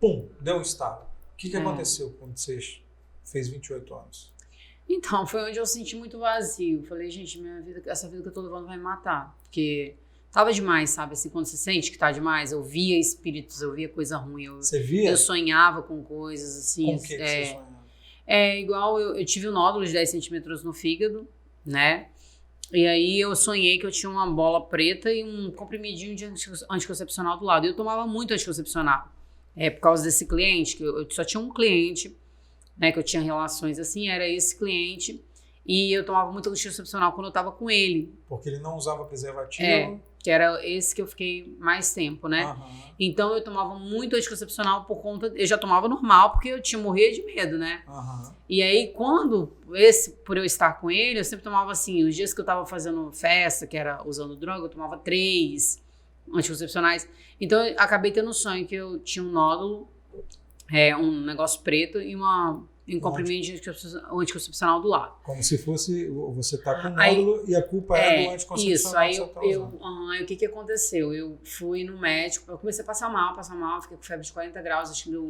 pum, deu um estalo. O que aconteceu quando você fez 28 anos? Então, foi onde eu senti muito vazio. Falei, gente, minha vida, essa vida que eu tô levando vai me matar. Porque tava demais, sabe? Assim, quando você sente que tá demais, eu via espíritos, eu via coisa ruim. Você via? Eu sonhava com coisas, assim. Com o que você sonhava? Igual eu tive um nódulo de 10 centímetros no fígado, né? E aí eu sonhei que eu tinha uma bola preta e um comprimidinho de anticoncepcional do lado. E eu tomava muito anticoncepcional. Por causa desse cliente, que eu só tinha um cliente, né, que eu tinha relações assim, era esse cliente. E eu tomava muito anticoncepcional quando eu tava com ele. Porque ele não usava preservativo? Que era esse que eu fiquei mais tempo, né? Uhum. Então eu tomava muito anticoncepcional por conta... Eu já tomava normal porque eu tinha morrer de medo, né? Uhum. E aí por eu estar com ele, eu sempre tomava assim, os dias que eu tava fazendo festa, que era usando droga, eu tomava 3 anticoncepcionais. Então eu acabei tendo um sonho que eu tinha um nódulo, um negócio preto e um comprimido de anticoncepcional do lado. Como se fosse, você tá com nódulo e a culpa é do anticoncepcional. Isso, aí o que aconteceu? Eu fui no médico, eu comecei a passar mal, fiquei com febre de 40 graus, acho que deu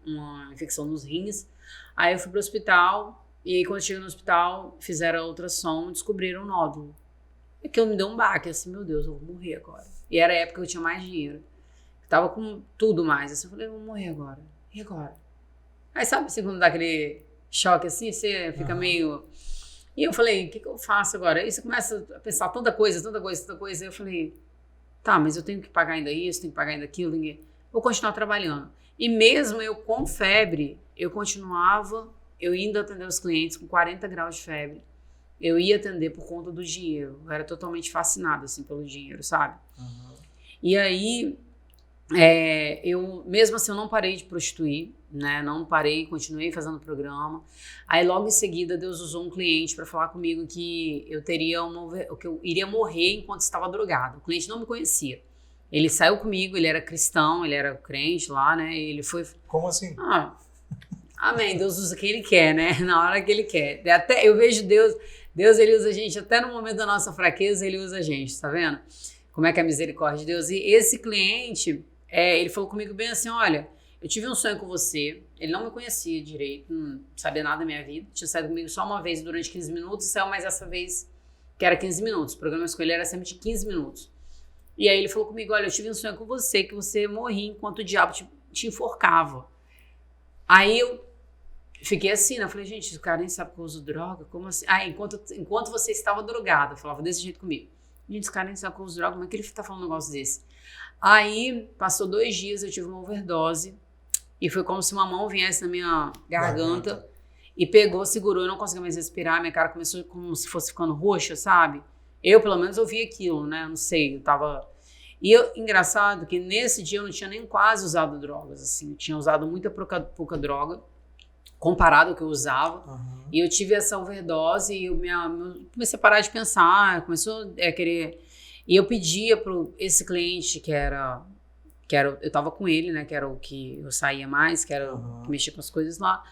uma infecção nos rins. Aí eu fui pro hospital, e aí quando eu cheguei no hospital, fizeram a ultrassom e descobriram o nódulo. E aquilo me deu um baque, assim, meu Deus, eu vou morrer agora. E era a época que eu tinha mais dinheiro. Eu tava com tudo mais, assim, eu falei, eu vou morrer agora. E agora? Aí sabe assim, quando dá aquele choque assim, você fica meio... E eu falei, o que eu faço agora? Aí você começa a pensar tanta coisa. Aí eu falei, tá, mas eu tenho que pagar ainda isso, tenho que pagar ainda aquilo. Vou continuar trabalhando. E mesmo eu com febre, eu indo atender os clientes com 40 graus de febre. Eu ia atender por conta do dinheiro. Eu era totalmente fascinada, assim, pelo dinheiro, sabe? Uhum. E aí, mesmo assim, eu não parei de prostituir, né? Não parei, continuei fazendo programa. Aí, logo em seguida, Deus usou um cliente para falar comigo que que eu iria morrer enquanto estava drogado. O cliente não me conhecia. Ele saiu comigo, ele era cristão, ele era crente lá, né? E ele foi... Como assim? Amém. Deus usa quem ele quer, né? Na hora que ele quer. Até eu vejo Deus, ele usa a gente, até no momento da nossa fraqueza, ele usa a gente, tá vendo? Como é que é a misericórdia de Deus? E esse cliente, ele falou comigo bem assim, olha, eu tive um sonho com você, ele não me conhecia direito, não sabia nada da minha vida, tinha saído comigo só uma vez durante 15 minutos, saiu mais essa vez que era 15 minutos, o programa com ele era sempre de 15 minutos. E aí ele falou comigo, olha, eu tive um sonho com você, que você morria enquanto o diabo te enforcava. Aí eu fiquei assim, né? Eu falei, gente, o cara nem sabe que eu uso droga, como assim? Enquanto você estava drogada, falava desse jeito comigo. Gente, esse cara nem sabe que eu uso droga, como é que ele tá falando um negócio desse? Aí, passou 2 dias, eu tive uma overdose, e foi como se uma mão viesse na minha garganta e pegou, segurou, eu não conseguia mais respirar, minha cara começou como se fosse ficando roxa, sabe? Eu, pelo menos, ouvi aquilo, né? Não sei, eu tava... engraçado que nesse dia eu não tinha nem quase usado drogas, assim, eu tinha usado muita pouca droga, comparado ao que eu usava, e eu tive essa overdose e eu comecei a parar de pensar, começou a querer... E eu pedia para esse cliente que era eu tava com ele, né, que era o que eu saía mais, que era o que mexia com as coisas lá,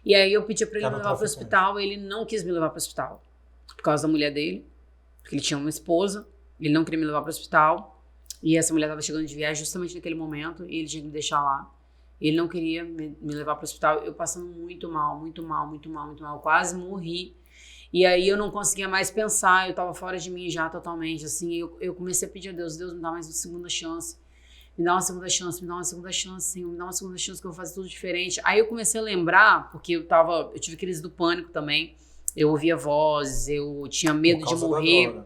e aí eu pedia para ele me levar para o hospital, ele não quis me levar para o hospital, por causa da mulher dele, porque ele tinha uma esposa, ele não queria me levar para o hospital, e essa mulher estava chegando de viagem justamente naquele momento, e ele tinha que me deixar lá. Ele não queria me levar para o hospital, eu passando muito mal, quase morri. E aí eu não conseguia mais pensar, eu estava fora de mim já totalmente, assim, eu comecei a pedir a Deus, me dá mais uma segunda chance, me dá uma segunda chance, Senhor, me dá uma segunda chance que eu vou fazer tudo diferente. Aí eu comecei a lembrar, porque eu tive crise do pânico também, eu ouvia vozes, eu tinha medo de morrer,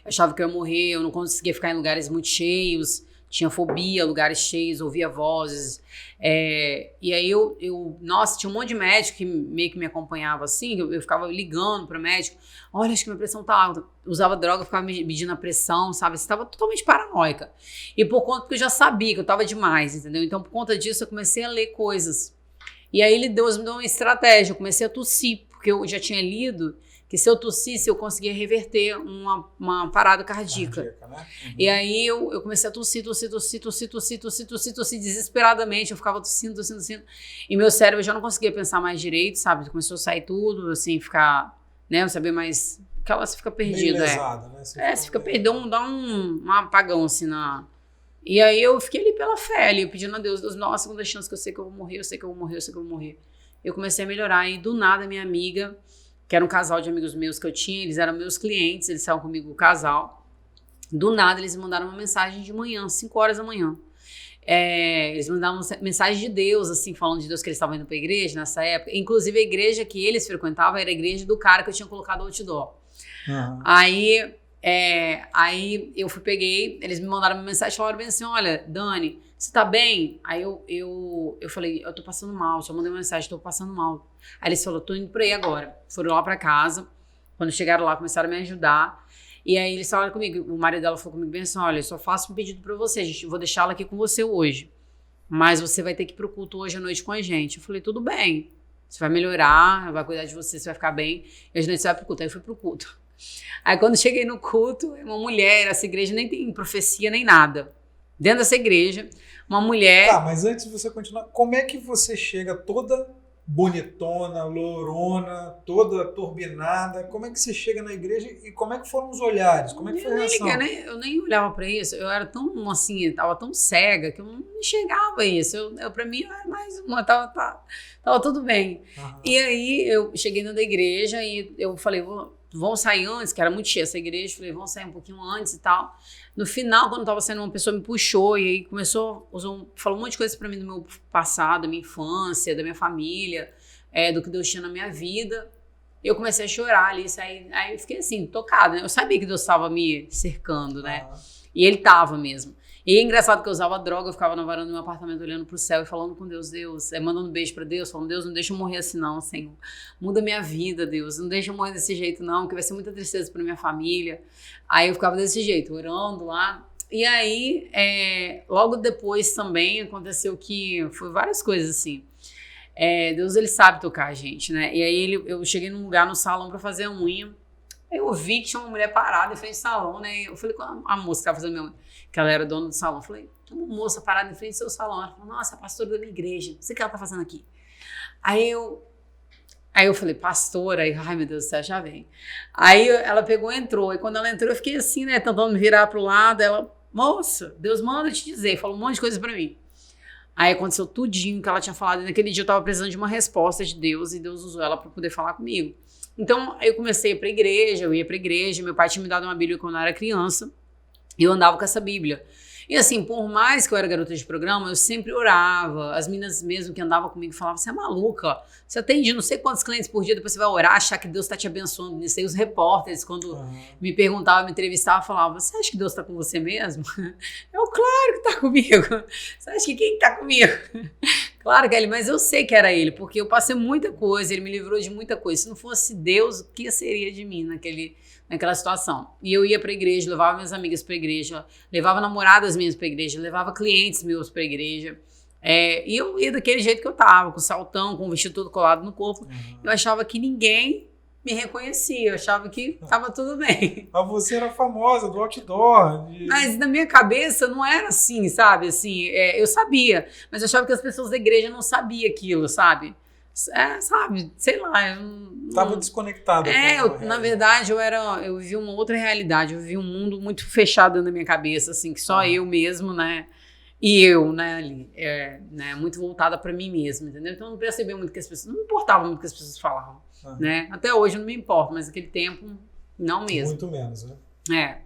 achava que eu ia morrer, eu não conseguia ficar em lugares muito cheios, tinha fobia, lugares cheios, ouvia vozes, e aí nossa, tinha um monte de médico que meio que me acompanhava assim, eu ficava ligando para médico, olha, acho que minha pressão tá alta, usava droga, ficava medindo a pressão, sabe, estava totalmente paranoica, e por conta que eu já sabia que eu tava demais, entendeu, então por conta disso eu comecei a ler coisas, e aí Deus me deu uma estratégia, eu comecei a tossir, porque eu já tinha lido que se eu tossisse, eu conseguia reverter uma parada cardíaca. Né? E aí eu comecei a tossir desesperadamente, eu ficava tossindo. E meu cérebro já não conseguia pensar mais direito, sabe? Começou a sair tudo, assim, ficar, né? Não saber mais... Você fica perdido, lesado, né? Você fica perdido, dá um apagão, assim, E aí eu fiquei ali pela fé, ali, pedindo a Deus, Deus, me dá uma segunda chance, que eu sei que eu vou morrer, eu sei que eu vou morrer, eu sei que eu vou morrer. Eu comecei a melhorar e do nada minha amiga, que era um casal de amigos meus que eu tinha, eles eram meus clientes, eles saíam comigo o casal. Do nada eles me mandaram uma mensagem de manhã, 5 horas da manhã. Eles me mandaram uma mensagem de Deus, assim, falando de Deus, que eles estavam indo pra igreja nessa época. Inclusive a igreja que eles frequentavam era a igreja do cara que eu tinha colocado o outdoor. Uhum. Aí eu peguei, eles me mandaram uma mensagem e falaram bem assim, olha, Dani, você tá bem? Aí eu falei, eu tô passando mal, só mandei uma mensagem, tô passando mal. Aí eles falaram, tô indo por aí agora. Foram lá pra casa, quando chegaram lá, começaram a me ajudar. E aí eles falaram comigo, o marido dela falou comigo bem assim, olha, eu só faço um pedido pra você, gente, vou deixá-la aqui com você hoje, mas você vai ter que ir pro culto hoje à noite com a gente. Eu falei, tudo bem, você vai melhorar, vai cuidar de você, você vai ficar bem, e hoje à noite você vai pro culto. Aí eu fui pro culto. Aí quando cheguei no culto, uma mulher, essa igreja nem tem profecia nem nada. Dentro dessa igreja, uma mulher... Tá, mas antes de você continuar, como é que você chega toda bonitona, lourona, toda turbinada, como é que você chega na igreja e como é que foram os olhares? Como é que foi a reação? Eu nem olhava pra isso, eu era tão assim, tava tão cega que eu não enxergava isso. Pra mim era mais uma, tava tudo bem. Uhum. E aí eu cheguei dentro da igreja e eu falei, vão sair antes, que era muito cheia essa igreja, falei, vão sair um pouquinho antes e tal. No final, quando eu tava saindo, uma pessoa me puxou e aí falou um monte de coisa pra mim do meu passado, da minha infância, da minha família, do que Deus tinha na minha vida. E eu comecei a chorar ali, aí eu fiquei assim, tocada, né? Eu sabia que Deus estava me cercando, né? Uhum. E ele tava mesmo. E é engraçado que eu usava droga, eu ficava na varanda do meu apartamento olhando pro céu e falando com Deus, mandando um beijo pra Deus, falando, Deus, não deixa eu morrer assim não, Senhor. Muda minha vida, Deus, não deixa eu morrer desse jeito não, que vai ser muita tristeza pra minha família. Aí eu ficava desse jeito, orando lá. E aí, logo depois também aconteceu que foi várias coisas assim. Deus, ele sabe tocar a gente, né? E aí eu cheguei num lugar no salão pra fazer a unha. Eu vi que tinha uma mulher parada em frente ao salão, né? Eu falei com a moça que estava fazendo minha unha, que ela era dona do salão. Eu falei, tem uma moça parada em frente ao seu salão. Ela falou, nossa, a pastora da minha igreja. Não sei o que ela tá fazendo aqui. Aí eu falei, pastora? Aí, ai meu Deus do céu, já vem. Aí ela pegou e entrou. E quando ela entrou, eu fiquei assim, né? Tentando me virar pro lado. Ela, moça, Deus manda te dizer. Falou um monte de coisa pra mim. Aí aconteceu tudinho que ela tinha falado. E naquele dia eu tava precisando de uma resposta de Deus. E Deus usou ela pra poder falar comigo. Então, eu comecei a ir pra igreja, eu ia pra igreja, meu pai tinha me dado uma Bíblia quando eu era criança, e eu andava com essa Bíblia. E assim, por mais que eu era garota de programa, eu sempre orava, as meninas mesmo que andavam comigo falavam, você é maluca, você atende não sei quantos clientes por dia, depois você vai orar, achar que Deus tá te abençoando nisso. Aí os repórteres, quando me perguntavam, me entrevistavam, falavam, você acha que Deus tá com você mesmo? Eu, claro que tá comigo. Você acha que quem tá comigo? Claro que é ele, mas eu sei que era ele, porque eu passei muita coisa, ele me livrou de muita coisa. Se não fosse Deus, o que seria de mim naquela situação? E eu ia pra igreja, levava minhas amigas pra igreja, levava namoradas minhas pra igreja, levava clientes meus pra igreja. E eu ia daquele jeito que eu tava, com saltão, com o vestido todo colado no corpo. Eu achava que ninguém me reconhecia, eu achava que tava tudo bem. Mas você era famosa do outdoor. Mas na minha cabeça não era assim, sabe? Assim, eu sabia, mas eu achava que as pessoas da igreja não sabiam aquilo, sabe? Sabe? Sei lá. Tava desconectada. Na verdade, eu vivi uma outra realidade, eu vivi um mundo muito fechado na minha cabeça, assim, que só eu mesmo, né? E eu, né, ali, muito voltada pra mim mesma, entendeu? Então eu não percebia muito que as pessoas, não importava muito o que as pessoas falavam, né? Até hoje eu não me importo, mas naquele tempo, não mesmo. Muito menos, né?